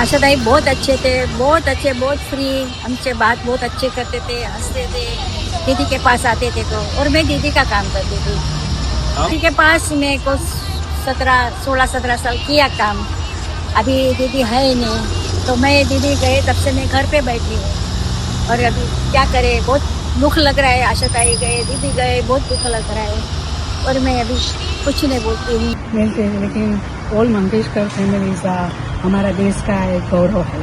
आशाताई बहुत अच्छे थे, बहुत अच्छे, बहुत फ्री, हमसे बात बहुत अच्छे करते थे, हंसते थे, दीदी के पास आते थे तो। और मैं दीदी का काम करती थी दीदी के पास। मेरे को 16-17 साल किया काम। अभी दीदी है ही नहीं तो मैं दीदी गए तब से मैं घर पे बैठी हूँ। और अभी क्या करे, बहुत दुख लग रहा है। आशाताई गए, दीदी गए, बहुत दुख लग रहा है। और मैं अभी कुछ नहीं बोलती हूँ। लेकिन ऑल मंगेशकर फैमिली हमारा देश का एक गौरव है।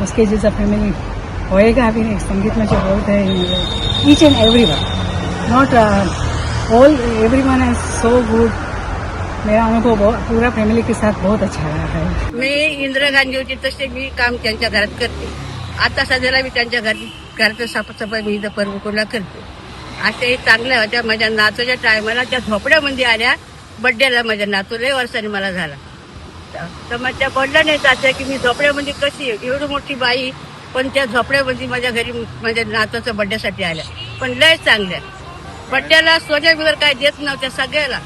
उसके जैसा फैमिली होएगा भी नहीं। संगीत में जो बोलते हैं each end every one, not all, every one is so good. मेरा अनुभव पूरा फॅमिली के साथ बहुत अच्छा रहा है. मी इंदिरा गांधी होती तसे मी काम त्यांच्या घरात करते. आता सध्याला मी त्यांच्या घराचं साफसफाई मी इथं परमकुला करते. अशाही चांगल्या होत्या. माझ्या नातूच्या टायमाला त्या झोपड्यामध्ये आल्या बड्डेला. माझ्या नातू लय वर्षांनी मला झाला तर मग त्या बोलल्या नाही जात्या की मी झोपड्यामध्ये कशी एवढी मोठी बाई पण त्या झोपड्यामध्ये माझ्या घरी माझ्या नातूच्या बड्डेसाठी आल्या. पण लय चांगल्या. बड्डेला सोन्या बिगर काय देत नव्हत्या. सगळ्याला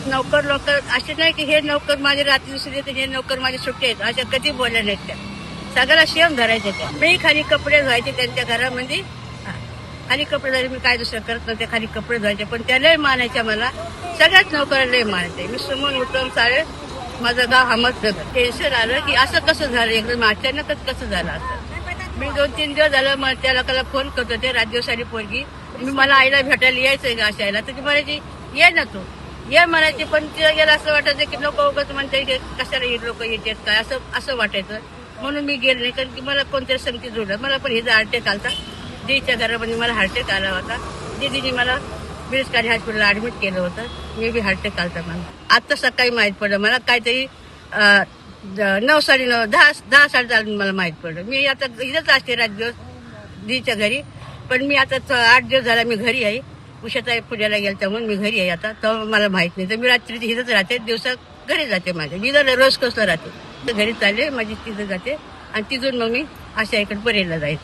नौकर असे नाही की हे नौकर माझे रात्री दुसरी येते, हे नौकर माझे सुट्टे आहेत अशा कधी बोलल्या नाहीत त्या. सगळ्याला शेम धरायच्या त्या. मी खाली कपडे धुवायचे त्यांच्या घरामध्ये. खाली कपडे धुवायचे. मी काय दुसरं करत नव्हते, खाली कपडे धुवायचे. पण त्या लय मानायच्या मला. सगळ्याच नौकऱ्या लय मानायचे. मी सुमन उत्तम साळे, माझं गाव अहमदनगर. टेन्शन आलं की असं कसं झालं, एकदम अचानकच कसं झालं असं. मी 2-3 दिवस झालं मग त्या लोकांना फोन करत होते. राज्यशाली पोरगी मी मला आईला भेटायला यायचंय का अशायला तर ती म्हणायची ये ना तू ये म्हणायची. पण तिला गेलं असं वाटायचं की नको उगाच म्हणते कशाला हे लोक येतात काय असं वाटायचं. म्हणून मी गेले नाही. कारण की मला कोणतरी संगती जोडलं. मला पण हिचा हार्टअटॅक आलता. दीदीच्या घरामध्ये मला हार्टअटॅक आला होता. दीदीने मला बिरसकारी हॉस्पिटलला ऍडमिट केलं होतं. मी बी हार्टअटॅक आलता मला. आता सकाळी माहीत पडलं मला. काहीतरी 9-9:30 10-10:30 मला माहीत पडलं. मी आता इथंच असते दिवस दीदीच्या घरी. पण मी आता 8 दिवस झाला मी घरी आहे. उषाताई पुण्याला गेलं तर म्हणून मी घरी आहे आता. तर मला माहित नाही. तर मी रात्री इथंच राहते, दिवसात घरी जाते माझ्या. मी जर रोज कसं राहते तर घरी चालले माझी तिथं जाते आणि तिथून मग मी आशा इकडे परेला जायचं.